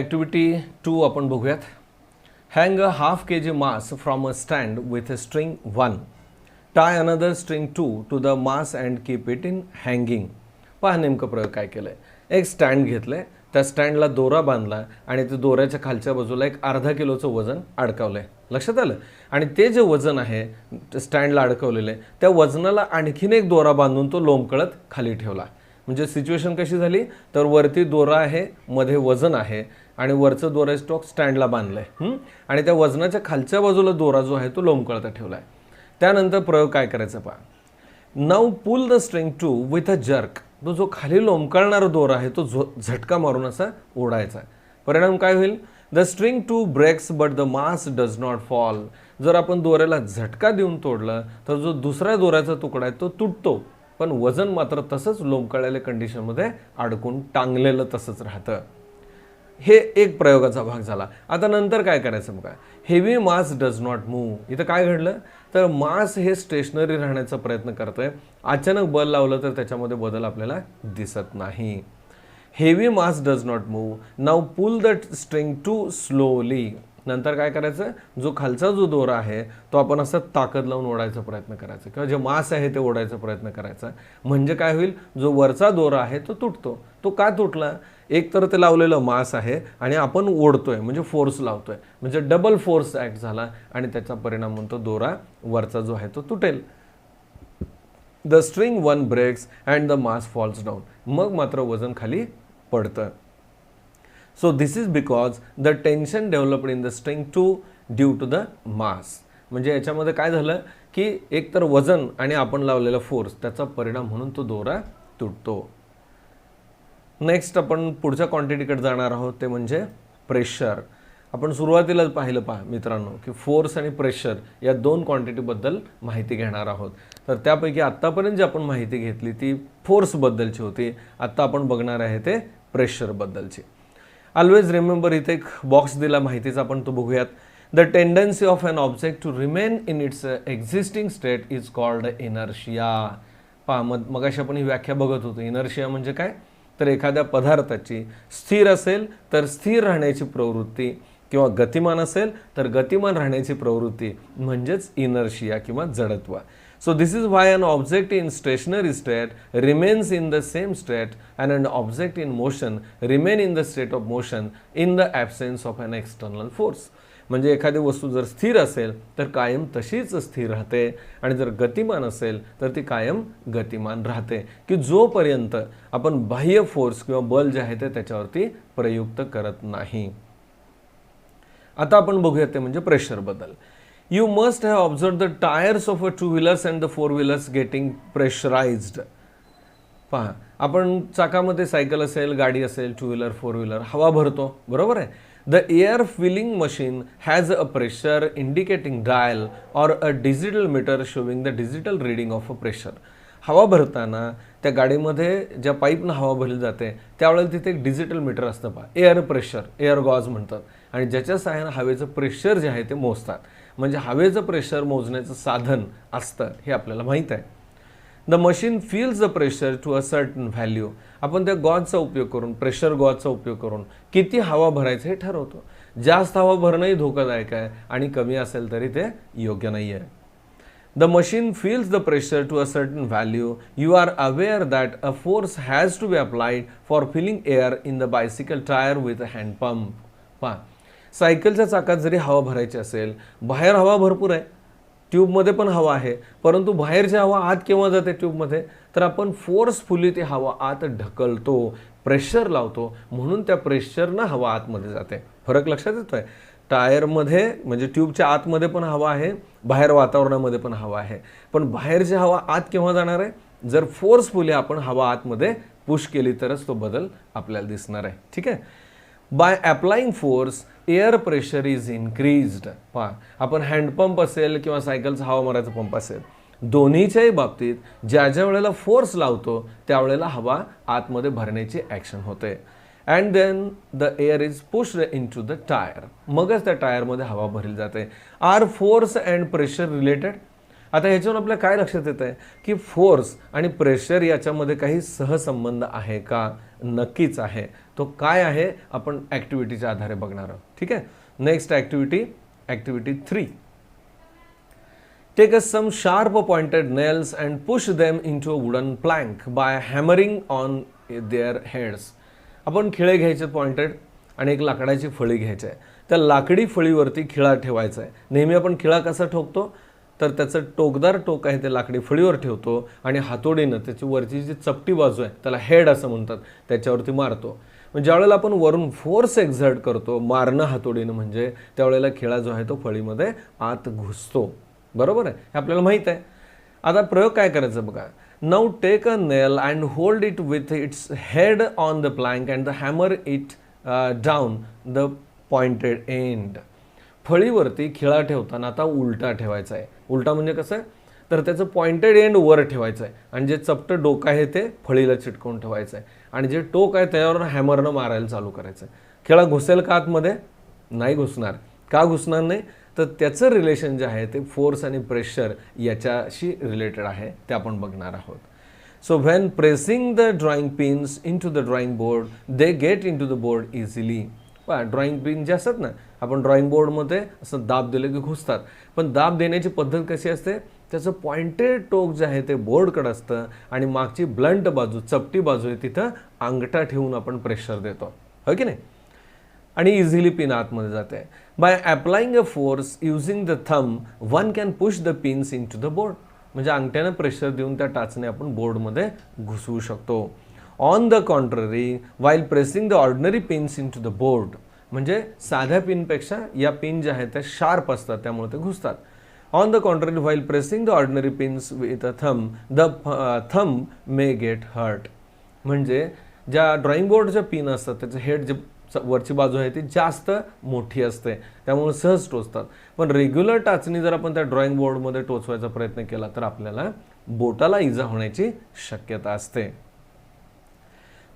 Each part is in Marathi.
ॲक्टिव्हिटी 2 आपण बघूयात. Hang a half kg mass from a stand with a string 1. Tie another string 2 to the mass and keep it in hanging. पहा नेमकं प्रयोग काय केलं आहे. एक स्टँड घेतलं आहे, त्या स्टँडला दोरा बांधला आणि ते दोऱ्याच्या खालच्या बाजूला एक अर्धा किलोचं वजन अडकवलं आहे. लक्षात आलं. आणि ते जे वजन आहे स्टँडला अडकवलेलं आहे त्या वजनाला आणखीन एक दोरा बांधून तो लोंबकळत खाली ठेवला. म्हणजे सिच्युएशन कशी झाली तर वरती दोरा आहे, मध्ये वजन आहे आणि वरचं दोरा स्टॉक स्टँडला बांधलं आहे आणि त्या वजनाच्या खालच्या बाजूला दोरा जो आहे तो लोंबकळता ठेवला आहे. त्यानंतर प्रयोग काय करायचा पहा. Now pull the string 2 with a jerk. तो जो खाली लोंबकळणारा दोरा आहे तो झटका मारून असा ओढायचा. परिणाम काय होईल. The string 2 breaks but the mass does not fall. जर आपण दोऱ्याला झटका देऊन तोडलं तर जो दुसऱ्या दोऱ्याचा तुकडा आहे तो तुटतो, पण वजन मात्र तसंच लोंबकळलेल्या कंडिशनमध्ये अडकून टांगलेलं तसंच राहतं. हे एक प्रयोगाचा भाग झाला. आता नंतर काय करायचं बघा. Heavy mass does not move. इथं काय घडलं तर मास हे स्टेशनरी राहण्याचा प्रयत्न करतंय. अचानक बल लावलं तर त्याच्यामध्ये बदल आपल्याला दिसत नाही. Heavy mass does not move. Now pull the string 2 slowly. नंतर काय करायचं, जो खालचा जो दोरा आहे तो आपण असं ताकद लावून ओढायचा प्रयत्न करायचा किंवा जे मास आहे ते ओढायचा प्रयत्न करायचा. म्हणजे काय होईल, जो वरचा दोरा आहे तो तुटतो. तो का तुटला. एक तर ते लावलेलं मास आहे आणि आपण ओढतोय म्हणजे फोर्स लावतोय, म्हणजे डबल फोर्स ॲक्ट झाला आणि त्याचा परिणाम म्हणतो दोरा वरचा जो आहे तो तुटेल. The string 1 breaks and the mass falls down. मग मात्र वजन खाली पडतं. So this is because the tension developed in the string 2 due to the mass. म्हणजे याच्यामध्ये काय झालं की एक तर वजन आणि आपण लावलेला फोर्स त्याचा परिणाम म्हणून तो दोरा तुटतो. नेक्स्ट आपण पुढच्या क्वांटिटीकडे जाणार आहोत, ते म्हणजे प्रेशर. आपण सुरुवातीला पाहिलं पहा मित्रांनो की फोर्स आणि प्रेशर या दोन क्वांटिटीबद्दल माहिती घेणार आहोत. तर त्यापैकी आत्तापर्यंत जी आपण माहिती घेतली ती फोर्सबद्दलची होती. आत्ता आपण बघणार आहे ते प्रेशरबद्दलची. ऑलवेज रिमेंबर, इथे एक बॉक्स दिला माहितीचा, आपण तो बघूयात. The tendency of an object to remain in its existing state is called inertia. पहा मगाशी आपण ही व्याख्या बघत होतो. इनर्शिया म्हणजे काय तर एखाद्या पदार्थाची स्थिर असेल तर स्थिर राहण्याची प्रवृत्ती किंवा गतिमान असेल तर गतिमान राहण्याची प्रवृत्ती म्हणजेच इनर्शिया किंवा जडत्व. So this is why an object in stationary state remains in the same state and an object in motion remain in the state of motion in the absence of an external force. म्हणजे एखादी वस्तू जर स्थिर असेल तर कायम तशीच स्थिर राहते आणि जर गतिमान असेल तर ती कायम गतिमान राहते की जोपर्यंत आपण बाह्य फोर्स किंवा बल जे आहे ते त्याच्यावरती प्रयुक्त करत नाही. आता आपण बघूया ते म्हणजे प्रेशर बद्दल. You must have observed the tires of a two-wheelers and the four-wheelers getting pressurized. पहा, आपण चाकामध्ये सायकल असेल, गाडी असेल, टू व्हीलर, फोर व्हीलर हवा भरतो, बरोबर आहे. The air filling machine has a pressure indicating dial or a digital meter showing the digital reading of a pressure. हवा भरताना त्या गाडीमध्ये ज्या पाईपनं हवा भरली जाते त्यावेळेला तिथे एक डिजिटल मीटर असतं पहा, एअर प्रेशर, एअर गॉज म्हणतात, आणि ज्याच्या सहाय्यानं हवेचं प्रेशर जे आहे ते मोजतात. म्हणजे हवेचं प्रेशर मोजण्याचं साधन असतं हे आपल्याला माहीत आहे. The machine fills the pressure to a certain value. आपण त्या गॉजचा उपयोग करून, प्रेशर गॉजचा उपयोग करून किती हवा भरायचं हे ठरवतो. जास्त हवा भरणंही धोकादायक आहे आणि कमी असेल तरी ते योग्य नाही आहे. The machine feels the pressure to a certain value. You are aware that a force has to be applied for filling air in the bicycle tire with a hand pump. पहा, सायकलच्या चाकात जरी हवा भरायची असेल, बाहेर हवा भरपूर आहे, ट्यूबमध्ये पण हवा आहे, परंतु बाहेरची हवा आत केव्हा जाते ट्यूबमध्ये तर आपण फोर्सफुली ती हवा आत ढकलतो, प्रेशर लावतो, म्हणून त्या प्रेशरनं हवा आतमध्ये जाते. फरक लक्षात येतोय. टायरमध्ये म्हणजे ट्यूबच्या आतमध्ये पण हवा आहे, बाहेर वातावरणामध्ये पण हवा आहे, पण बाहेरची हवा आत केव्हा जाणार आहे जर फोर्सफुली आपण हवा आतमध्ये पुश केली तरच तो बदल आपल्याला दिसणार आहे. ठीक आहे. By applying force air pressure is increased. पहा, आपण हँडपंप असेल किंवा सायकलचा हवा मारायचा पंप असेल, दोन्हीच्याही बाबतीत ज्या ज्या वेळेला फोर्स लावतो त्यावेळेला हवा आतमध्ये भरण्याची ॲक्शन होते. And then the air is pushed in to the tyre. मगच त्या टायरमध्ये हवा भरली जाते. Are force and pressure related. आता ह्याच्यावर आपल्या काय लक्षात येत आहे की फोर्स आणि प्रेशर याच्यामध्ये काही सहसंबंध आहे का? नक्कीच आहे. तो काय आहे आपण ॲक्टिव्हिटीच्या आधारे बघणार आहोत. ठीक आहे. Next activity 3. Take us some sharp pointed nails and push them into a wooden plank by hammering on their heads. आपण खिळे घ्यायचे पॉइंटेड आणि एक लाकडाची फळी घ्यायची आहे. त्या लाकडी फळीवरती खिळा ठेवायचा आहे. नेहमी आपण खिळा कसा ठोकतो तर त्याचं टोकदार टोक आहे ते लाकडी फळीवर ठेवतो आणि हातोडीनं त्याची वरची जी चपटी बाजू आहे त्याला हेड असं म्हणतात त्याच्यावरती मारतो. म्हणजे ज्यावेळेला आपण वरून फोर्स एक्झर्ट करतो मारणं हातोडीनं म्हणजे त्यावेळेला खिळा जो आहे तो फळीमध्ये आत घुसतो. बरोबर आहे. हे आपल्याला माहीत आहे. आता प्रयोग काय करायचं बघा. Now take a nail and hold it with its head on the plank and the hammer it down the pointed end. फळीवरती खिळा ठेवताना आता उलटा ठेवायचा आहे. उलटा म्हणजे कसं आहे तर त्याचं पॉइंटेड एंड वर ठेवायचं आहे आणि जे चपटं डोकं आहे ते फळीला चिटकवून ठेवायचं आहे आणि जे टोक आहे त्यावर हॅमरनं मारायला चालू करायचं आहे. खिळा घुसेल का आतमध्ये? नाही घुसणार. का घुसणार नाही तर त्याचं रिलेशन जे आहे ते फोर्स आणि प्रेशर याच्याशी रिलेटेड आहे ते आपण बघणार आहोत. So when pressing the drawing pins in to the drawing board they get in to the board easily. Drawing pin जे असतात ना आपण ड्रॉइंग बोर्डमध्ये असं दाब दिलं की घुसतात. पण दाब देण्याची पद्धत कशी असते त्याचं पॉइंटेड टोक जे आहे ते बोर्डकडे असतं आणि मागची ब्लंट बाजू चपटी बाजू आहे तिथं अंगठा ठेवून आपण प्रेशर देतो. हो की नाही. आणि इझिली पिन आतमध्ये जाते. By applying a force using the thumb one can push the pins in to the board. म्हणजे अंगठ्यानं प्रेशर देऊन त्या टाचने आपण बोर्डमध्ये घुसवू शकतो. On the contrary while pressing the ordinary pins in to the board. म्हणजे साध्या पिनपेक्षा या पिन ज्या आहेत त्या शार्प असतात त्यामुळे ते घुसतात. On the contrary while pressing the ordinary pins with a thumb the thumb may get hurt. म्हणजे ज्या ड्रॉइंग बोर्डच्या पिन असतात त्याचं हेड जे वरची बाजू आहे ती जास्त मोठी असते त्यामुळे सहज टोचतात. पण रेग्युलर टाचणी जर आपण त्या ड्रॉइंग बोर्डमध्ये टोचवायचा प्रयत्न केला तर आपल्याला बोटाला इजा होण्याची शक्यता असते.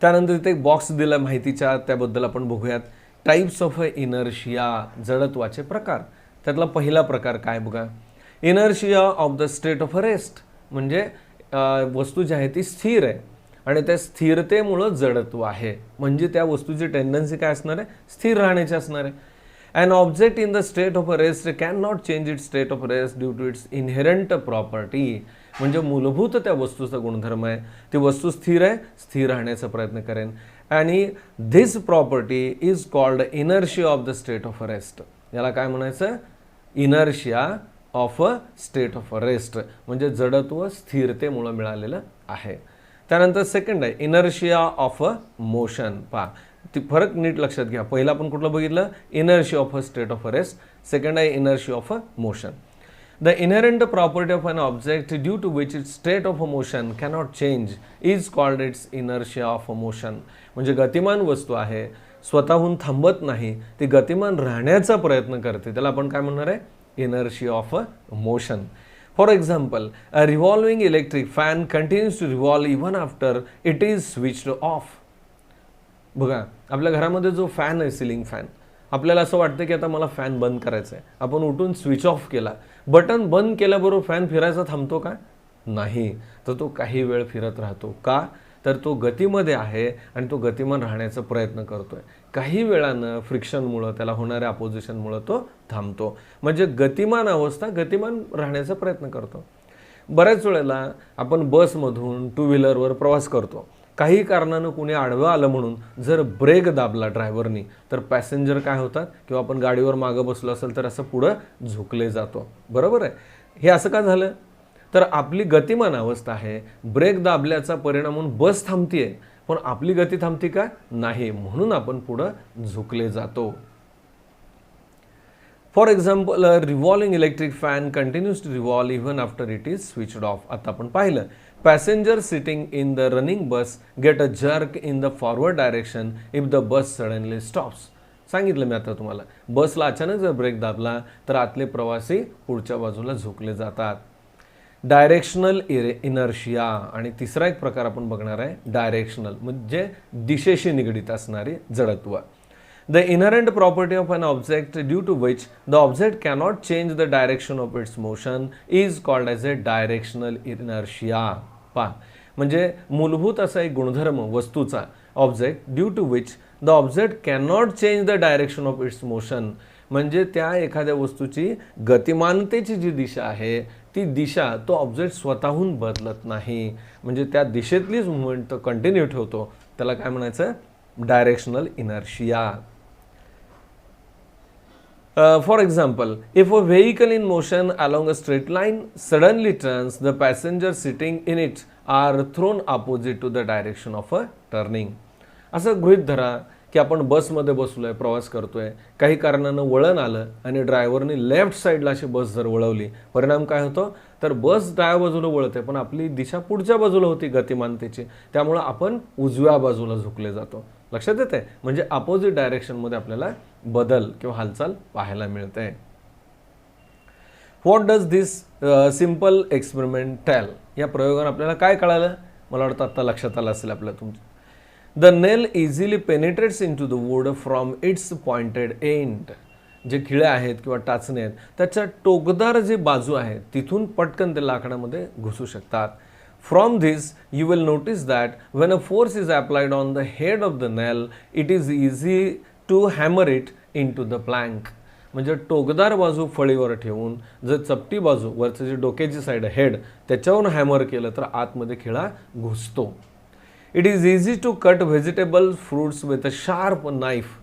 त्यानंतर इथे एक बॉक्स दिला माहितीच्या त्याबद्दल आपण बघूयात. टाइप्स ऑफ इनर्शिया जडत्वाचे प्रकार. त्यातला पहिला प्रकार काय बघा. Inertia of the state of rest. म्हणजे वस्तू जी आहे ती स्थिर आहे आणि त्या स्थिरतेमुळं जडत्व आहे. म्हणजे त्या वस्तूची टेंडन्सी काय असणार आहे स्थिर राहण्याची असणार आहे. An object in the state of rest can not change its state of rest due to its inherent property. म्हणजे मूलभूत त्या वस्तूचा गुणधर्म आहे ती वस्तू स्थिर आहे स्थिर राहण्याचा प्रयत्न करेन आणि this property is called inertia of the state of rest. याला काय म्हणायचं inertia of a state of rest म्हणजे जडत्व स्थिरतेमुळे मिळालेलं आहे. त्यानंतर सेकंड आहे इनर्शिया ऑफ अ मोशन. पहा ती फरक नीट लक्षात घ्या. पहिला आपण कुठलं बघितलं inertia of a state of rest. Second आहे inertia of a motion. The inherent property of an object due to which its state of motion cannot change is called its inertia of motion. म्हणजे गतिमान वस्तू आहे स्वतःहून थांबत नाही ती गतिमान राहण्याचा प्रयत्न करते त्याला आपण काय म्हणणार आहे inertia of motion. For example a revolving electric fan continues to revolve even after it is switched off. बघा आपल्या घरामध्ये जो फॅन आहे सिलिंग फॅन आपल्याला असं वाटतं की आता मला फॅन बंद करायचा आहे. आपण उठून स्विच ऑफ केला बटन बंद केल्याबरोबर फॅन फिरायचा थांबतो का? नाही. तर तो काही वेळ फिरत राहतो. का तर तो गतीमध्ये आहे आणि तो गतिमान राहण्याचा प्रयत्न करतोय. काही वेळानं फ्रिक्शनमुळं त्याला होणाऱ्या अपोजिशनमुळं तो थांबतो. म्हणजे गतिमान अवस्था गतिमान राहण्याचा प्रयत्न करतो. बऱ्याच वेळेला आपण बसमधून टू व्हीलरवर प्रवास करतो. काही कारणानं कुणी आडवं आलं म्हणून जर ब्रेक दाबला ड्रायव्हरनी तर पॅसेंजर काय होतात किंवा आपण गाडीवर मागं बसलो असेल तर असं पुढं झुकले जातो. बरोबर आहे. हे असं का झालं तर आपली गतिमान अवस्था आहे ब्रेक दाबल्याचा परिणाम म्हणून बस थांबतीये पण आपली गती थांबती का नाही म्हणून आपण पुढं झुकले जातो. For example a revolving electric fan continues to revolve even after it is switched off. आता आपण पाहिलं passenger sitting in the running bus get a jerk in the forward direction if the bus suddenly stops. सांगितलं मी आता तुम्हाला बसला अचानक जर ब्रेक दाबला तर आतले प्रवासी पुढच्या बाजूला झुकले जातात. Directional inertia. आणि तिसरा एक प्रकार आपण बघणार आहे डायरेक्शनल म्हणजे दिशेशी निगडीत असणारे जडत्व. The inherent property of an object due to which the object cannot change the direction of its motion is called as a directional inertia. पहा, म्हणजे मूलभूत असा एक गुणधर्म वस्तूचा object due to which the object cannot change the direction of its motion, म्हणजे त्या एखाद्या वस्तूची गतिमानतेची जी दिशा आहे ती दिशा तो ऑब्जेक्ट स्वतःहून बदलत नाही, म्हणजे त्या दिशेतलीच मुवमेंट तो कंटिन्यू ठेवतो, त्याला काय म्हणायचं, directional inertia. For example, if a vehicle in motion along a straight line suddenly turns, the passengers sitting in it are thrown opposite to the direction of a turning. असं गृहीत धरा की आपण बसमध्ये बसलोय, प्रवास करतोय, काही कारणानं वळण आलं आणि ड्रायव्हरने लेफ्ट साईडला अशी बस जर वळवली, परिणाम काय होतो, तर बस डाव्या बाजूला वळते पण आपली दिशा पुढच्या बाजूला होती गतिमानतेची, त्यामुळे आपण उजव्या बाजूला झुकले जातो. लक्षात येते, म्हणजे अपोजिट डायरेक्शनमध्ये आपल्याला बदल किंवा हालचाल पाहायला मिळते. What does this simple experiment tell? या प्रयोगाने आपल्याला काय कळालं, मला वाटतं आता लक्षात आलं असेल आपल्या तुमच्या. The nail easily penetrates in to the wood from its pointed end. जे खिळे आहेत किंवा टाचणे आहेत त्याच्या टोकदार जी बाजू आहे तिथून पटकन ते लाकडामध्ये घुसू शकतात. From this, you will notice that when a force is applied on the head of the nail, it is easy to hammer it into the plank. म्हणजे टोकदार बाजू फळीवर ठेवून जर चपटी बाजू वरचं जे डोक्याची साईड हेड त्याच्यावरून हॅमर केलं तर आतमध्ये खिळा घुसतो. It is easy to cut vegetable fruits with a sharp knife.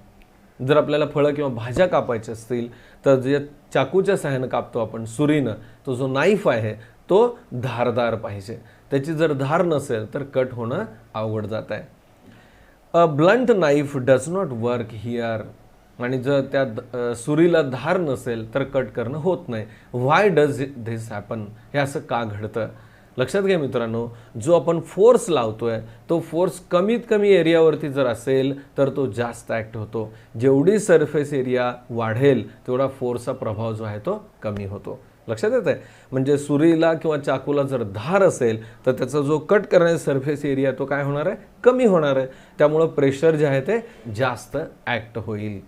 जर आपल्याला फळं किंवा भाज्या कापायच्या असतील तर जे चाकूच्या सहाय्यानं कापतो आपण सुरीनं, तो जो नाईफ आहे तो धारदार पाहिजे, त्याची जर धार नसेल तर कट होणं अवघड जात आहे. A blunt knife does not work here. आणि जर त्या सुरीला धार नसेल तर कट करणं होत नाही. व्हाय डज धिस हॅपन? हे असं का घडतं? लक्षात घ्या मित्रांनो, जो आपण फोर्स लावतोय तो फोर्स कमीत कमी एरियावरती जर असेल तर तो जास्त ॲक्ट होतो. जेवढी सरफेस एरिया वाढेल तेवढा फोर्सचा प्रभाव जो आहे तो कमी होतो. लक्षात येत आहे, म्हणजे सुरीला किंवा चाकूला जर धार असेल तर त्याचा जो कट करण्याचा सरफेस एरिया तो काय होणार आहे, कमी होणार आहे. त्यामुळं प्रेशर जे आहे ते जास्त ॲक्ट होईल.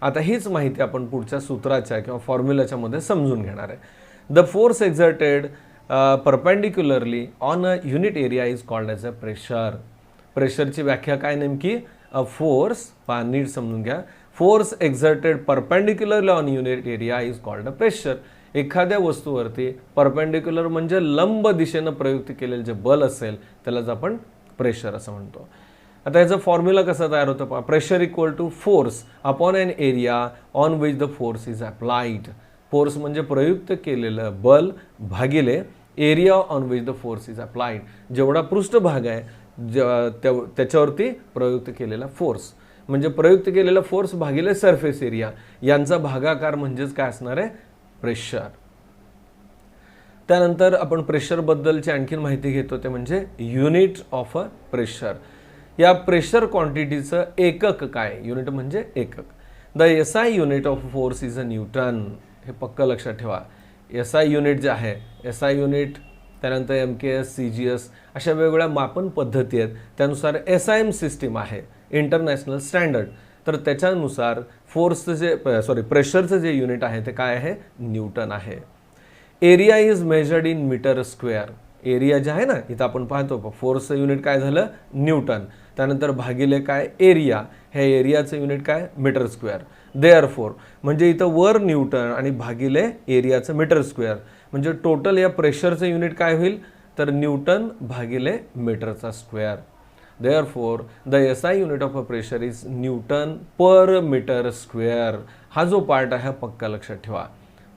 आता हीच माहिती आपण पुढच्या सूत्राच्या किंवा फॉर्म्युलाच्या मध्ये समजून घेणार आहे. The force exerted perpendicularly on a unit area is called as a pressure. प्रेशरची व्याख्या काय नेमकी? अ फोर्स, पहा नीट समजून घ्या, force exerted perpendicularly on unit area is called a pressure. एखाद्या वस्तूवरती परपेंडिक्युलर म्हणजे लंब दिशेनं प्रयुक्त केलेलं जे बल असेल त्यालाच आपण प्रेशर असं म्हणतो. आता याचा फॉर्म्युला कसा तयार होतो पहा. Pressure equal to force upon an area on which the force is applied. Force म्हणजे प्रयुक्त केलेलं बल भागिले area on which the force is applied. जेवढा पृष्ठभाग आहे त्याच्यावरती प्रयुक्त केलेला फोर्स, म्हणजे प्रयुक्त केलेला फोर्स भागिले सरफेस एरिया यांचा भागाकार म्हणजेच काय असणार आहे, प्रेशर. त्यानंतर आपण प्रेशर बद्दलची आणखीन माहिती घेतो ते म्हणजे युनिट ऑफ अ प्रेशर. या प्रेशर क्वांटिटीचं एकक काय? युनिट म्हणजे एकक. The SI unit of force is a newton. हे पक्का लक्षात ठेवा. एसआय युनिट जे आहे, एसआय युनिट त्यानंतर MKS, CGS अशा वेगवेगळ्या मापन पद्धती आहेत. त्यानुसार SIM सिस्टीम आहे, इंटरनॅशनल स्टँडर्ड. तर त्याच्यानुसार फोर्सचं जे प्रेशरचं जे युनिट आहे ते काय आहे, न्यूटन आहे. Area is measured in metre square. Area जे आहे ना, इथं आपण पाहतो फोर्सचं युनिट काय झालं, न्यूटन. त्यानंतर भागिले काय, एरिया. हे एरियाचं युनिट काय, मीटर स्क्वेअर. देअरफॉर म्हणजे इथं वर न्यूटन आणि भागिले एरियाचं मीटर स्क्वेअर, म्हणजे टोटल या प्रेशरचं युनिट काय होईल, तर न्यूटन भागिले मीटरचा square. Therefore, the SI unit of a pressure is Newton per meter square. हा जो पार्ट आहे पक्का लक्षात ठेवा.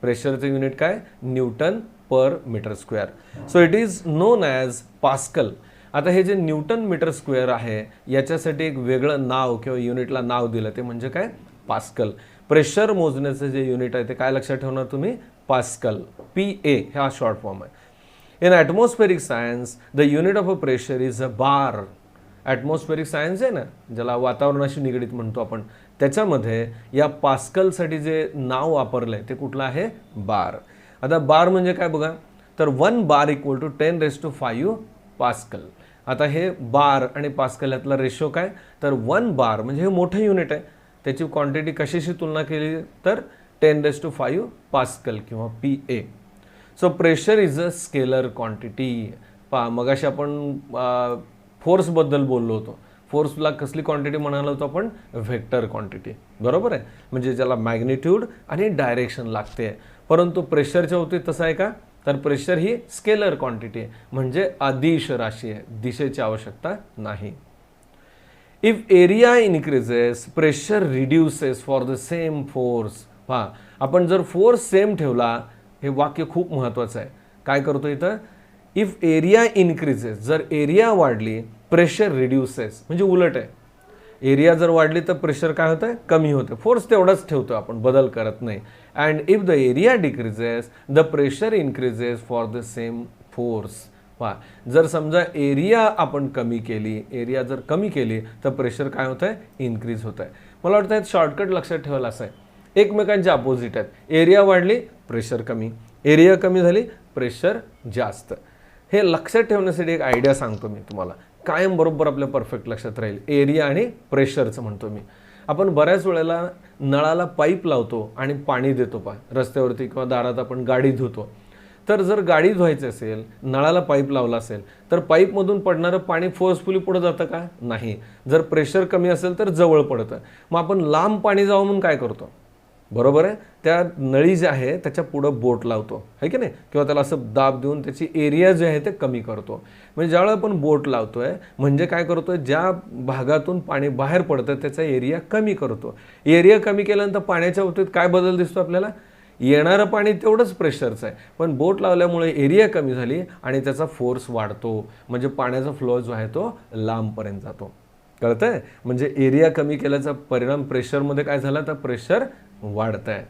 प्रेशरचं युनिट काय, newton per metre square. So it is known as pascal. आता हे जे न्यूटन मीटर स्क्वेअर आहे याच्यासाठी एक वेगळं नाव किंवा युनिटला नाव दिलं ते म्हणजे काय, पास्कल. प्रेशर मोजण्याचं जे युनिट आहे ते काय लक्षात ठेवणार तुम्ही, पास्कल. PA हा शॉर्ट फॉर्म आहे. In atmospheric science the unit of a pressure is a bar. Atmospheric science आहे ना, ज्याला वातावरणाशी निगडीत म्हणतो आपण, त्याच्यामध्ये या पास्कलसाठी जे नाव वापरलं आहे ते कुठलं आहे, बार. आता बार म्हणजे काय बघा, तर 1 बार इक्वल टू 10⁵ पास्कल. आता हे बार आणि पास्कल यातला रेशो काय, तर 1 बार म्हणजे हे मोठं युनिट आहे, त्याची क्वांटिटी कशाशी तुलना केली तर 10⁵ पास्कल किंवा PA. So pressure is a scalar quantity. पहा मगाशी आपण फोर्सबद्दल बोललो होतो. फोर्सला कसली क्वांटिटी म्हणालो होतो आपण, व्हेक्टर क्वांटिटी, बरोबर आहे. म्हणजे ज्याला मॅग्निट्यूड आणि डायरेक्शन लागते. परंतु प्रेशरच्या बाबतीत तसं आहे का, तर प्रेशर ही स्केलर क्वांटिटी आहे, म्हणजे अदिश राशी आहे, दिशेची आवश्यकता नाही. If area increases pressure reduces for the same force. पहा आपण जर फोर्स सेम ठेवला, हे वाक्य खूप महत्त्वाचं आहे. काय करतो इथं, इफ एरिया इन्क्रीजेस, जर एरिया वाढली प्रेशर रिड्यूसेस, म्हणजे उलट आहे. एरिया जर वाढली तर प्रेशर काय होतं, कमी होतं. फोर्स तेवढाच ठेवतो आपण, बदल करत नाही. And if the area decreases the pressure increases for the same force. पहा जर समजा एरिया आपण कमी केली, एरिया जर कमी केली तर प्रेशर काय होतं आहे, इन्क्रीज होत आहे. मला वाटतं शॉर्टकट लक्षात ठेवायला असं आहे, एकमेकांचे अपोजिट आहेत. एरिया वाढली प्रेशर कमी, एरिया कमी झाली प्रेशर जास्त. हे लक्षात ठेवण्यासाठी एक आयडिया सांगतो मी तुम्हाला, कायम बरोबर आपल्या परफेक्ट लक्षात राहील. एरिया आणि प्रेशरचं म्हणतो मी. आपण बऱ्याच वेळेला नळाला पाईप लावतो आणि पाणी देतो. पहा रस्त्यावरती किंवा दारात आपण गाडी धुतो, तर जर गाडी धुवायची असेल, नळाला पाईप लावला असेल, तर पाईपमधून पडणारं पाणी फोर्सफुली पुढे जातं का, नाही. जर प्रेशर कमी असेल तर जवळ पडतं. मग आपण लांब पाणी जावं म्हणून काय करतो, बरोबर आहे, त्या नळी जे आहे त्याच्या पुढं बोट लावतो, है की नाही, किंवा त्याला असं दाब देऊन त्याची एरिया जे आहे ते कमी करतो. म्हणजे ज्यावेळेला आपण बोट लावतोय म्हणजे काय करतोय, ज्या भागातून पाणी बाहेर पडतं त्याचा एरिया कमी करतो. एरिया कमी केल्यानंतर पाण्याच्या बाबतीत काय बदल दिसतो आपल्याला, येणारं पाणी तेवढंच प्रेशरचं आहे, पण बोट लावल्यामुळे एरिया कमी झाली आणि त्याचा फोर्स वाढतो, म्हणजे पाण्याचा फ्लो जो आहे तो लांबपर्यंत जातो. कळतंय, म्हणजे एरिया कमी केल्याचा परिणाम प्रेशरमध्ये काय झाला, तर प्रेशर वाढत आहे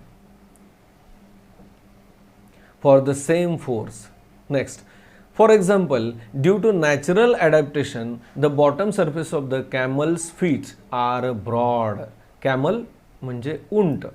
for the same force. Next, for example, due to natural adaptation the bottom surface of the camel's feet are broad. Camel म्हणजे उंट.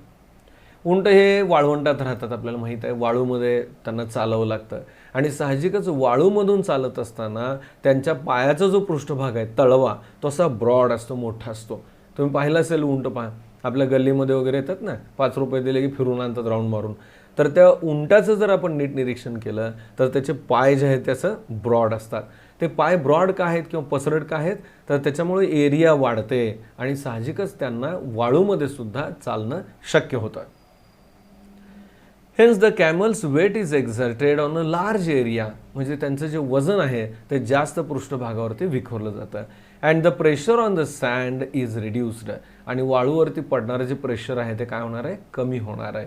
उंट हे वाळवंटात राहतात, आपल्याला माहीत आहे, वाळूमध्ये त्यांना चालवं लागतं. आणि साहजिकच वाळूमधून चालत असताना त्यांच्या पायाचा जो पृष्ठभाग आहे, तळवा, तो असा ब्रॉड असतो, मोठा असतो. तुम्ही पाहिलं असेल उंट, पहा आपल्या गल्लीमध्ये वगैरे येतात ना, 5 रुपये दिले की फिरून आणतात राऊंड मारून. तर त्या उंटाचं जर आपण नीट निरीक्षण केलं तर त्याचे पाय जे आहेत त्याचं ब्रॉड असतात. ते पाय ब्रॉड का आहेत किंवा पसरट का आहेत, तर त्याच्यामुळे एरिया वाढते आणि साहजिकच त्यांना वाळूमध्ये सुद्धा चालणं शक्य होतं. Hence the camel's weight is exerted on a large area, म्हणजे त्यांचं जे वजन आहे ते जास्त पृष्ठभागावरती विखुरलं जातं. And the pressure on the sand is reduced, आणि वाळूवरती पडणारं जे प्रेशर आहे ते काय होणार आहे, कमी होणार आहे.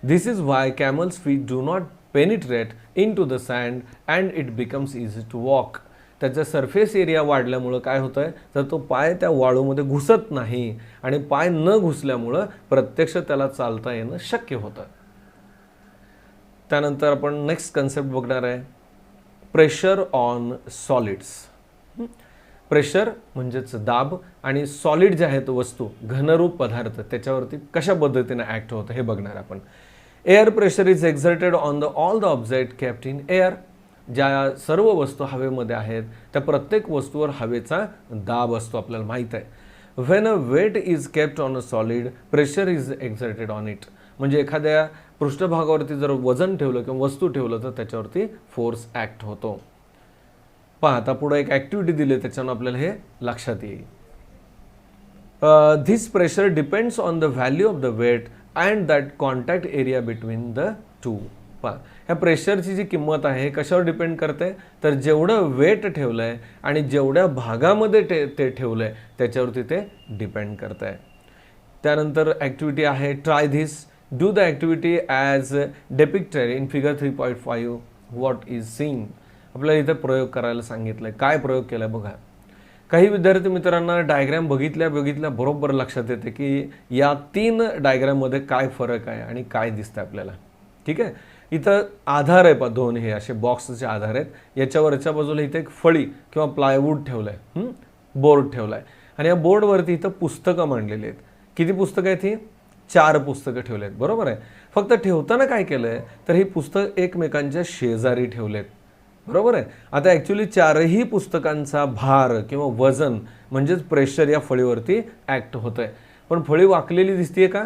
This is why camels feet do not penetrate in to the sand and it becomes easy to walk. त्याचा सरफेस एरिया वाढल्यामुळं काय होतं आहे, तर तो पाय त्या वाळूमध्ये घुसत नाही, आणि पाय न घुसल्यामुळं प्रत्यक्ष त्याला चालता येणं शक्य होतं. त्यानंतर आपण नेक्स्ट कन्सेप्ट बघणार आहे, प्रेशर ऑन सॉलिड्स. प्रेशर म्हणजेच दाब, आणि सॉलिड जे आहेत वस्तू, घनरूप पदार्थ, त्याच्यावरती कशा पद्धतीने ॲक्ट होतं हे बघणार आपण. Air pressure is exerted on the all the object kept in air. ज्या सर्व वस्तू हवेमध्ये आहेत त्या प्रत्येक वस्तूवर हवेचा दाब असतो, आपल्याला माहीत आहे. When a weight is kept on a solid pressure is exerted on it. म्हणजे एखाद्या पृष्ठभागावरती जर वजन ठेवलं किंवा वस्तू ठेवलं तर त्याच्यावरती फोर्स ॲक्ट होतो. पहा आता पुढे एक ॲक्टिव्हिटी दिली, त्याच्यानं आपल्याला हे लक्षात येईल. This pressure depends on the value of the weight and that contact area between the two. पहा ह्या प्रेशरची जी किंमत आहे कशावर डिपेंड करते, तर जेवढं वेट ठेवलं आहे आणि जेवढ्या भागामध्ये ते ठेवलं आहे त्याच्यावरती ते डिपेंड करत आहे. त्यानंतर ॲक्टिव्हिटी आहे, try this, do the activity as डेपिक्टेड in figure 3.5 what is seen. आपल्याला इथे प्रयोग करायला सांगितलं आहे. काय प्रयोग केला बघा. काही विद्यार्थी मित्रांना डायग्रॅम बघितल्या बरोबर लक्षात येते की या 3 डायग्रॅममध्ये काय फरक आहे आणि काय दिसतं आपल्याला. ठीक आहे, इथं आधार आहे, पहा 2 हे असे बॉक्सचे आधार आहेत. याच्या बाजूला इथे एक फळी किंवा प्लायवूड ठेवलं आहे, बोर्ड ठेवला आहे, आणि या बोर्डवरती इथं पुस्तकं मांडलेली आहेत. किती पुस्तकं आहेत ही, 4 पुस्तकं ठेवले आहेत, बरोबर आहे. फक्त ठेवताना काय केलं आहे, तर ही पुस्तक एकमेकांच्या शेजारी ठेवलेत, बरोबर आहे. आता ॲक्च्युली 4ही पुस्तकांचा भार किंवा वजन म्हणजेच प्रेशर या फळीवरती ॲक्ट होतं आहे. पण फळी वाकलेली दिसतेय का?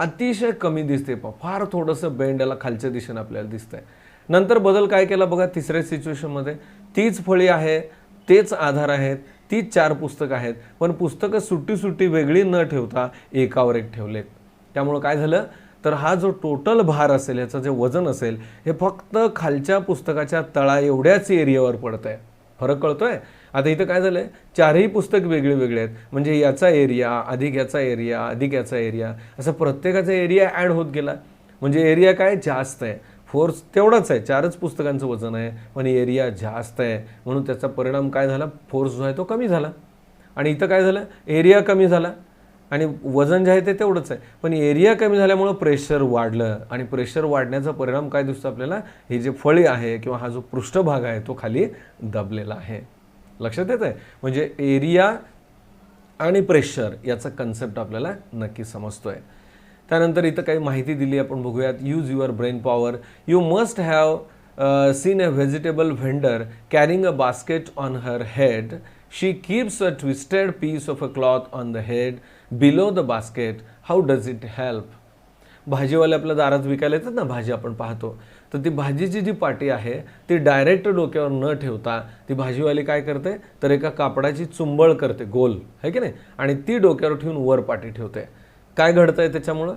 अतिशय कमी दिसते. फार थोडंसं बेंड याला खालच्या दिशेने आपल्याला दिसतंय. नंतर बदल काय केला बघा तिसऱ्या सिच्युएशनमध्ये. तीच फळी आहे, तेच आधार आहेत, तीच 4 पुस्तकं आहेत, पण पुस्तकं सुट्टी सुट्टी वेगळी न ठेवता एकावर एक ठेवलेत. त्यामुळं काय झालं, तर हा जो टोटल भार असेल, याचं जे वजन असेल, हे फक्त खालच्या पुस्तकाच्या तळा एवढ्याच एरियावर पडत आहे. फरक कळतोय? आता इथं काय झालंय, 4ही पुस्तक वेगळे वेगळे आहेत. म्हणजे याचा एरिया अधिक याचा एरिया अधिक याचा एरिया, असं प्रत्येकाचा एरिया ॲड होत गेला. म्हणजे एरिया काय जास्त आहे, फोर्स तेवढाच आहे, 4च पुस्तकांचं वजन आहे, पण एरिया जास्त आहे. म्हणून त्याचा परिणाम काय झाला, फोर्स जो आहे तो कमी झाला. आणि इथं काय झालं, एरिया कमी झाला आणि वजन जे आहे ते तेवढंच आहे, पण एरिया कमी झाल्यामुळं प्रेशर वाढलं. आणि प्रेशर वाढण्याचा परिणाम काय दिसतो आपल्याला, ही जी फळी आहे किंवा हा जो पृष्ठभाग आहे तो खाली दबलेला आहे. लक्षात येत आहे? म्हणजे एरिया आणि प्रेशर याचा कन्सेप्ट आपल्याला नक्की समजतोय. त्यानंतर इथं काही माहिती दिली आपण बघूयात. Use your brain power. You must have seen a vegetable vendor carrying a basket on her head. She keeps a twisted piece of a cloth on the head below the basket. How does it help? भाजीवाले आपल्या दारात विकायला येतात ना, भाजी आपण पाहतो, तर ती भाजीची जी पाटी आहे ती डायरेक्ट डोक्यावर न ठेवता ती भाजीवाली काय करते, तर एका कापडाची चुंबळ करते गोल, है की नाही, आणि ती डोक्यावर ठेवून वर पाटी ठेवते. काय घडतंय त्याच्यामुळं,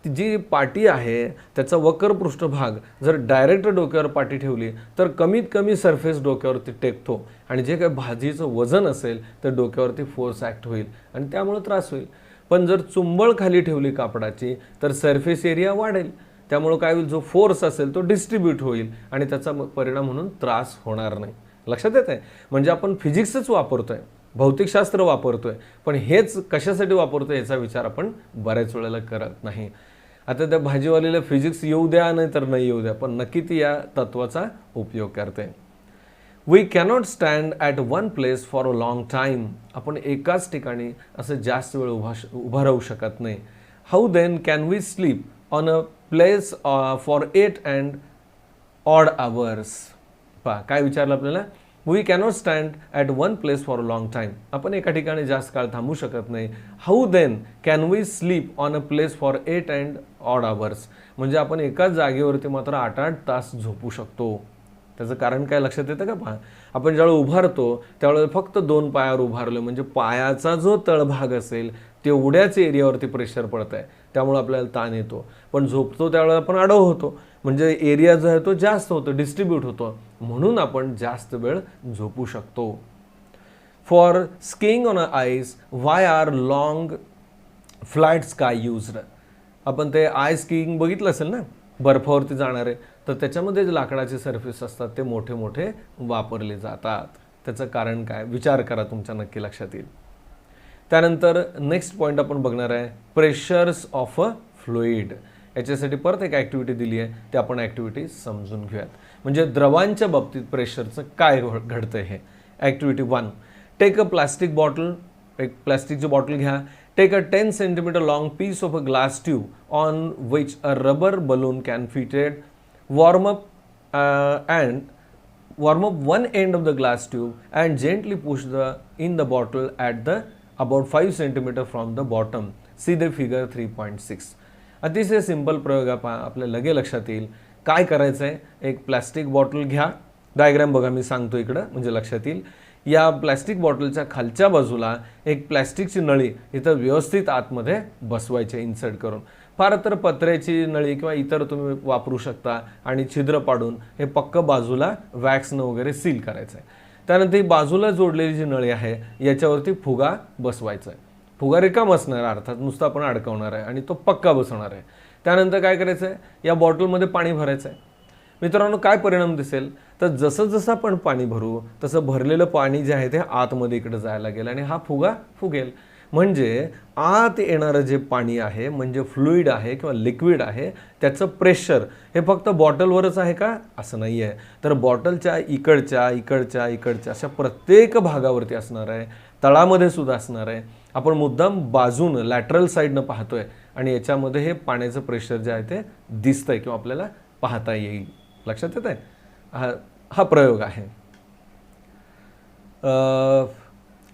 ती जी पाटी आहे त्याचा वक्र पृष्ठभाग जर डायरेक्ट डोक्यावर पाटी ठेवली तर कमीत कमी सरफेस डोक्यावरती टेकतो आणि जे काही भाजीचं वजन असेल तर डोक्यावरती फोर्स ॲक्ट होईल आणि त्यामुळे त्रास होईल. पण जर चुंबळ खाली ठेवली कापडाची तर सरफेस एरिया वाढेल. त्यामुळं काय होईल, जो फोर्स असेल तो डिस्ट्रीब्यूट होईल आणि त्याचा परिणाम म्हणून त्रास होणार नाही. लक्षात येत आहे? म्हणजे आपण फिजिक्सच वापरतोय, भौतिकशास्त्र वापरतोय, पण हेच कशासाठी वापरतोय याचा विचार आपण बऱ्याच वेळेला करत नाही. आता त्या भाजीवालीला फिजिक्स येऊ द्या नाही तर नाही येऊ द्या, पण नक्की ती या तत्वाचा उपयोग करते. We cannot stand at one place for a long time. आपण एकाच ठिकाणी असं जास्त वेळ उभा राहू शकत नाही. How then can we sleep on a place for 8 and odd hours. पहा काय विचारलं आपल्याला, we cannot stand at one place for a long time. आपण एका ठिकाणी जास्त काळ थांबू शकत नाही. How then can we sleep on a place for 8 and odd hours. म्हणजे आपण एकाच जागेवरती मात्र 8-8 तास झोपू शकतो. त्याचं कारण काय लक्षात येतं का? पहा, आपण ज्यावेळेला उभारतो त्यावेळेला फक्त 2 पायावर उभारलं म्हणजे पायाचा जो तळभाग असेल तेवढ्याच एरियावरती प्रेशर पडत आहे, त्यामुळे आपल्याला ताण येतो. पण झोपतो त्यावेळेला आपण आडव होतो म्हणजे एरिया जो आहे तो जास्त होतो, डिस्ट्रीब्यूट होतो, म्हणून आपण जास्त वेळ झोपू शकतो. For skiing on a ice why are long flat ski used. आपण ते आय स्कीइंग बघितलं असेल ना, बर्फावरती जाणारे, तर त्याच्यामध्ये जे लाकडाचे सरफेस असतात ते मोठे मोठे वापरले जातात. त्याचं कारण काय, विचार करा, तुमच्या नक्की लक्षात येईल. त्यानंतर नेक्स्ट पॉईंट आपण बघणार आहे, प्रेशर्स ऑफ अ फ्लुइड. याच्यासाठी परत एक ॲक्टिव्हिटी दिली आहे, ते आपण ॲक्टिव्हिटी समजून घेऊयात. म्हणजे द्रवांच्या बाबतीत प्रेशरचं काय घडतं हे. Activity 1, take a plastic bottle. एक प्लास्टिकची बॉटल घ्या. Take a 10 cm long piece of a glass tube on which a rubber balloon can fitted. Warm up one end of the glass tube and gently push in the bottle at the about 5 cm from the bottom. See the figure 3.6. अतिशय सिंपल प्रयोग आपल्या लगे लक्षात येईल. काय करायचं आहे, एक प्लास्टिक बॉटल घ्या. डायग्राम बघा, मी सांगतो इकडं म्हणजे लक्षात येईल. या प्लॅस्टिक बॉटलच्या खालच्या बाजूला एक प्लॅस्टिकची नळी इथं व्यवस्थित आतमध्ये बसवायचे इन्सर्ट करून. फार तर पत्र्याची नळी किंवा इतर तुम्ही वापरू शकता आणि छिद्र पाडून हे पक्क बाजूला वॅक्सनं वगैरे सील करायचं आहे. त्यानंतर ही बाजूला जोडलेली जी नळी आहे याच्यावरती फुगा बसवायचा आहे. फुगा रिकाम असणार, अर्थात नुसतं आपण अडकवणार आहे आणि तो पक्का बसवणार आहे. त्यानंतर काय करायचं आहे, या बॉटलमध्ये पाणी भरायचं आहे. मित्रांनो, काय परिणाम दिसेल, तर जसं जसं आपण पाणी भरू तसं भरलेलं पाणी जे आहे ते आतमध्ये इकडे जायला गेलं आणि हा फुगा फुगेल. म्हणजे आत येणारं जे पाणी आहे म्हणजे फ्लुइड आहे किंवा लिक्विड आहे, त्याचं प्रेशर हे फक्त बॉटलवरच आहे का, असं नाही आहे. तर बॉटलच्या इकडच्या इकडच्या इकडच्या अशा प्रत्येक भागावरती असणार आहे, तळामध्ये सुद्धा असणार आहे. आपण मुद्दाम बाजून लॅटरल साईडनं पाहतोय आणि याच्यामध्ये हे पाण्याचं प्रेशर जे आहे ते दिसतंय किंवा आपल्याला पाहता येईल. लक्षात येत आहे? हा प्रयोग आहे.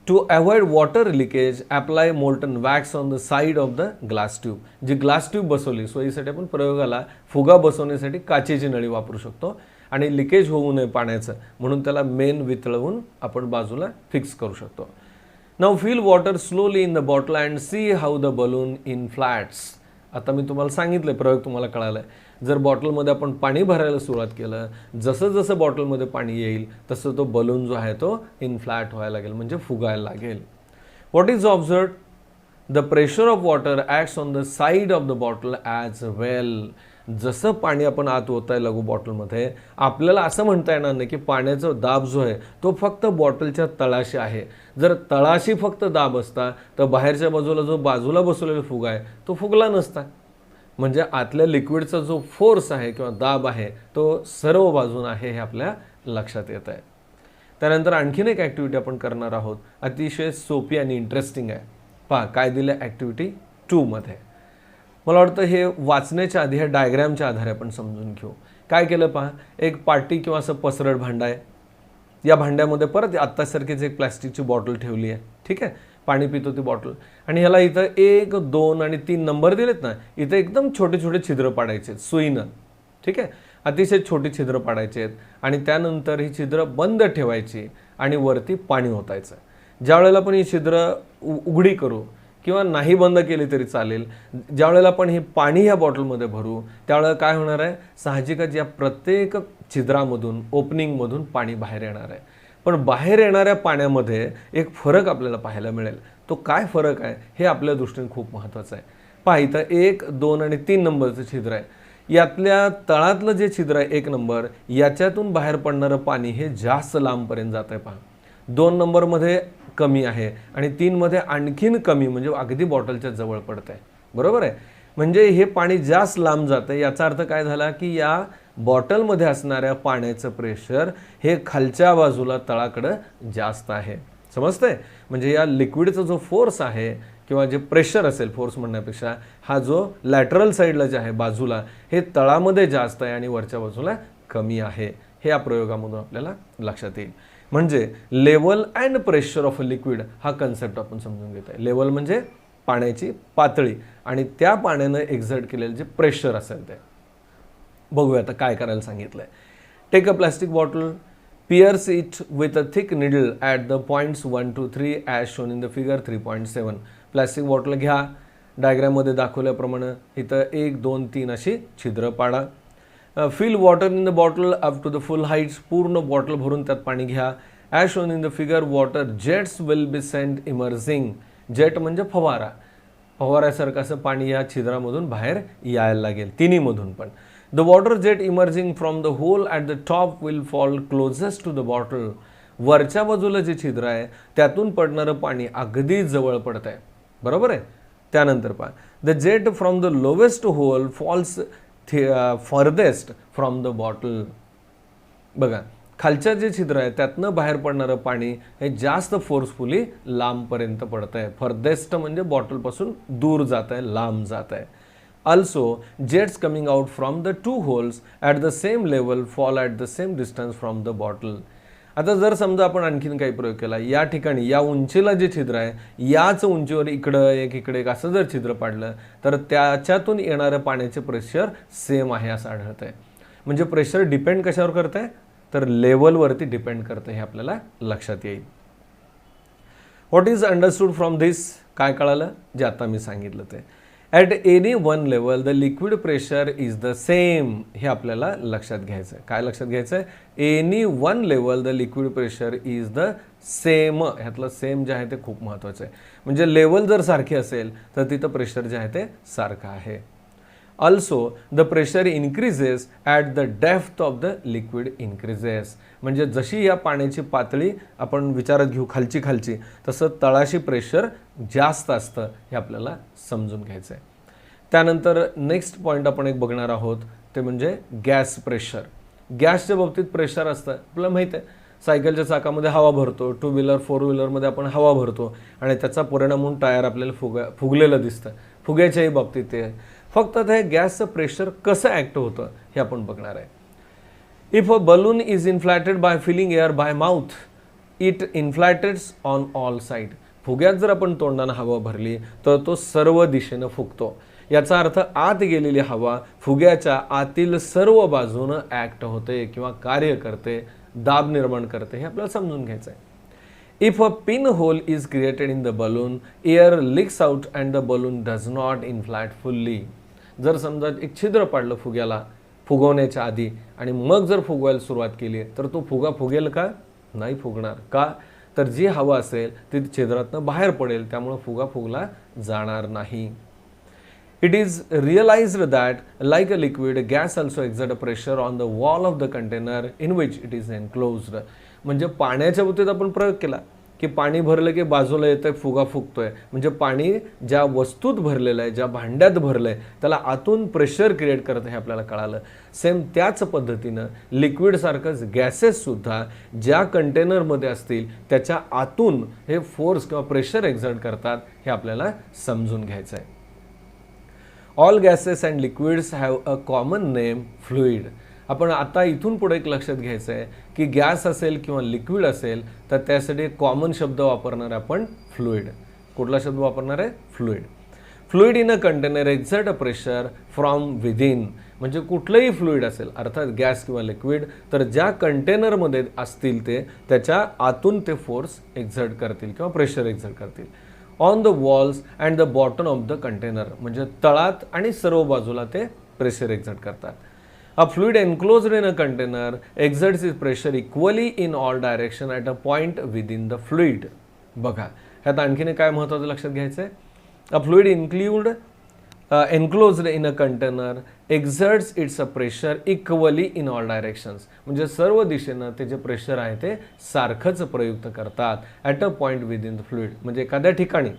To avoid water leakage apply molten wax on the side of the glass tube. जी ग्लास ट्यूब बसवली सोयीसाठी आपण प्रयोगाला फुगा बसवण्यासाठी काचेची नळी वापरू शकतो आणि लिकेज होऊ नये पाण्याचं म्हणून त्याला मेन वितळवून आपण बाजूला फिक्स करू शकतो. Now fill water slowly in the bottle and see how the balloon inflates. आता मी तुम्हाला सांगितलं प्रयोग तुम्हाला कळाला आहे. जर बॉटलमध्ये आपण पाणी भरायला सुरुवात केलं, जसं जसं बॉटलमध्ये पाणी येईल तसं तो बलून जो आहे तो इनफ्लॅट व्हायला लागेल म्हणजे फुगायला लागेल. What is observe? The pressure of water acts on the side of the bottle as well. जसं पाणी आपण आत होत आहे लघु बॉटलमध्ये, आपल्याला असं म्हणता येणार नाही की पाण्याचा दाब जो आहे तो फक्त बॉटलच्या तळाशी आहे. जर तळाशी फक्त दाब असता तर बाहेरच्या बाजूला जो बाजूला बसवलेला फुगा आहे तो फुगला नसता. म्हणजे आतल्या लिक्विडचा जो फोर्स आहे किंवा दाब आहे तो सर्व बाजून आहे हे आपल्या लक्षात येत आहे. त्यानंतर आणखीन एक ॲक्टिव्हिटी आपण करणार आहोत, अतिशय सोपी आणि इंटरेस्टिंग आहे. पहा काय दिलं ॲक्टिव्हिटी 2 मध्ये. मला वाटतं हे वाचण्याच्या आधी ह्या डायग्रॅमच्या आधारे आपण समजून घेऊ. काय केलं पहा, एक पाटी किंवा असं पसरट भांडं आहे. या भांड्यामध्ये परत आत्तासारखीच एक प्लॅस्टिकची बॉटल ठेवली आहे. ठीक आहे, पाणी पितो ती बॉटल आणि ह्याला इथं 1, 2 आणि 3 नंबर दिलेत ना, इथं एकदम छोटे छोटे छिद्र पाडायचे आहेत सुईनं. ठीक आहे, अतिशय छोटी छिद्र पाडायचे आहेत आणि त्यानंतर ही छिद्र बंद ठेवायची आणि वरती पाणी ओतायचं. ज्या वेळेला पण ही छिद्र उघडी करू किंवा नाही बंद केली तरी चालेल, ज्या वेळेला आपण हे पाणी ह्या बॉटलमध्ये भरू त्यावेळेला काय होणार आहे, साहजिकच या प्रत्येक छिद्रामधून ओपनिंगमधून पाणी बाहेर येणार आहे. पण बाहेर येणाऱ्या पाण्यामध्ये एक फरक आपल्याला पाहायला मिळेल. तो काय फरक आहे हे आपल्या दृष्टीने खूप महत्त्वाचं आहे. पहा इथं 1, 2 आणि 3 नंबरचं छिद्र आहे. यातल्या तळातलं जे छिद्र आहे 1 नंबर, याच्यातून बाहेर पडणारं पाणी हे जास्त लांबपर्यंत जात आहे. पहा 2 नंबरमध्ये कमी आहे आणि 3 मध्ये आणखीन कमी, म्हणजे अगदी बॉटलच्या जवळ पडत आहे. बरोबर आहे, म्हणजे हे पाणी जास्त लांब जातं. याचा अर्थ काय झाला की या बॉटलमध्ये असणाऱ्या पाण्याचं प्रेशर हे खालच्या बाजूला तळाकडं जास्त आहे. समजतंय? म्हणजे या लिक्विडचा जो फोर्स आहे किंवा जे प्रेशर असेल, फोर्स म्हणण्यापेक्षा हा जो लॅटरल साईडला जे आहे बाजूला, हे तळामध्ये जास्त आहे आणि वरच्या बाजूला कमी आहे. हे या प्रयोगामधून आपल्याला लक्षात येईल. म्हणजे level and pressure of a liquid हा कन्सेप्ट आपण समजून घेत आहे. लेवल म्हणजे पाण्याची पातळी आणि त्या पाण्यानं एक्झर्ट केलेलं जे प्रेशर असेल ते. बघूया आता काय करायला सांगितलंय. Take a plastic bottle, pierce it with a thick needle at the points 1 to 3 as shown in the figure 3.7. Plastic bottle घ्या, डायग्राममध्ये दाखवल्याप्रमाणे इथं 1, 2, 3 अशी छिद्र पाडा. Fill water in the bottle up to the full heights. पूर्ण बॉटल भरून त्यात पाणी घ्या. As shown in the figure water jets will be sent emerging. Jet म्हणजे फवारा. फवाऱ्यासारखं असं पाणी या छिद्रामधून बाहेर यायला लागेल, तिन्हीमधून पण. The water jet emerging from the hole at the top will fall closest to the bottle. वरच्या बाजूला जे छिद्र आहे त्यातून पडणारं पाणी अगदी जवळ पडत आहे. बरोबर आहे. त्यानंतर पहा, the jet from the lowest hole falls furthest from the bottle. बघा खालच्या जे छिद्र आहे त्यातनं बाहेर पडणारं पाणी हे जास्त फोर्सफुली लांबपर्यंत पडत आहे. फर्देस्ट म्हणजे बॉटलपासून दूर जात आहे, लांब जात आहे. Also, jets coming out from the 2 holes at the same level fall at the same distance from the bottle. आता जर समजा आपण आणखीन काही प्रयोग केला, या ठिकाणी या उंचीला जे छिद्र आहे याच उंचीवर इकडं एक असं जर छिद्र पाडलं तर त्याच्यातून येणारं पाण्याचे प्रेशर सेम आहे असं आढळतं आहे. म्हणजे प्रेशर डिपेंड कशावर करतं आहे तर लेवलवरती डिपेंड करतं, हे आपल्याला लक्षात येईल. What is understood from this? काय कळालं? जे आता मी सांगितलं ते. At any one level the liquid pressure is the same. हे आपल्याला लक्षात घ्यायचं आहे. काय लक्षात घ्यायचं आहे? Any one level the liquid pressure is the same. ह्यातलं सेम जे आहे ते खूप महत्त्वाचं आहे. म्हणजे लेवल जर सारखी असेल तर तिथं प्रेशर जे आहे ते सारखं आहे. Also the pressure increases at the depth of the liquid increases. म्हणजे जशी या पाण्याची पातळी आपण विचारात घेऊ खालची तसं तळाशी प्रेशर जास्त असतं, हे आपल्याला समजून घ्यायचं आहे. त्यानंतर नेक्स्ट पॉईंट आपण एक बघणार आहोत ते म्हणजे गॅस प्रेशर. गॅसच्या बाबतीत प्रेशर असतं आपल्याला माहीत आहे. सायकलच्या चाकामध्ये हवा भरतो, 2 व्हीलर 4 व्हीलरमध्ये आपण हवा भरतो आणि त्याचा परिणाम म्हणून टायर आपल्याला फुगलेलं दिसतं. फुग्याच्याही बाबतीत ते फक्त ते गॅसचं प्रेशर कसं ॲक्ट होतं हे आपण बघणार आहे. If a balloon is inflated by filling air by mouth. It inflateds on all side. फुग्यात जर आपण तोंडानं हवा भरली तर तो सर्व दिशेनं फुगतो. याचा अर्थ आत गेलेली हवा फुग्याच्या आतील सर्व बाजूनं ॲक्ट होते किंवा कार्य करते, दाब निर्माण करते, हे आपल्याला समजून घ्यायचं आहे. If a pin hole is created in the balloon, air leaks out and the balloon does not inflate fully. जर समजा एक छिद्र पाडलं फुग्याला फुगवण्याच्या आधी आणि मग जर फुगवायला सुरुवात केली तर तो फुगा फुगेल का? नाही फुगणार. का? तर जी हवा असेल ती छिद्रातनं बाहेर पडेल, त्यामुळे फुगा फुगला जाणार नाही. It is realized that, like a liquid, gas also exerts a pressure on the wall of the container in which it is enclosed. म्हणजे पाण्याच्या बाबतीत आपण प्रयोग केला की पाणी भरलं की बाजूला येतंय, फुगा फुगतोय. म्हणजे पाणी ज्या वस्तूत भरलेलं आहे, ज्या भांड्यात भरलंय, त्याला आतून प्रेशर क्रिएट करतं हे आपल्याला कळालं. सेम त्याच पद्धतीनं लिक्विडसारखंच गॅसेससुद्धा ज्या कंटेनरमध्ये असतील त्याच्या आतून हे फोर्स किंवा प्रेशर एक्झर्ट करतात, हे आपल्याला समजून घ्यायचं आहे. All gases and liquids have a common name, fluid. आपण आता इथून पुढे एक लक्षात घ्यायचं आहे की गॅस असेल किंवा लिक्विड असेल तर त्यासाठी एक कॉमन शब्द वापरणार आपण फ्लुइड. कुठला शब्द वापरणार आहे? Fluid. Fluid in a container exert a pressure from within. म्हणजे कुठलंही फ्लुइड असेल, अर्थात गॅस किंवा लिक्विड, तर ज्या कंटेनरमध्ये असतील ते त्याच्या आतून ते फोर्स एक्झर्ट करतील किंवा प्रेशर एक्झर्ट करतील. On the walls and the bottom of the container. म्हणजे तळात आणि सर्व बाजूला ते प्रेशर एक्झर्ट करतात. A fluid enclosed in a container exerts is pressure equally in all direction at a point within the fluid. बघा, ह्यात आणखीन काय महत्त्वाचं लक्षात घ्यायचं आहे? A fluid enclosed in a container exerts its pressure equally in all directions. म्हणजे सर्व दिशेनं ते जे प्रेशर आहे ते सारखंच प्रयुक्त करतात at a point within the fluid. म्हणजे एखाद्या ठिकाणी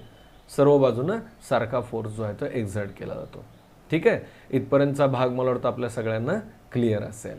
सर्व बाजूनं सारखा फोर्स जो आहे तो एक्झर्ट केला जातो. ठीक आहे, इथपर्यंतचा भाग मला वाटतं आपल्या सगळ्यांना क्लिअर असेल.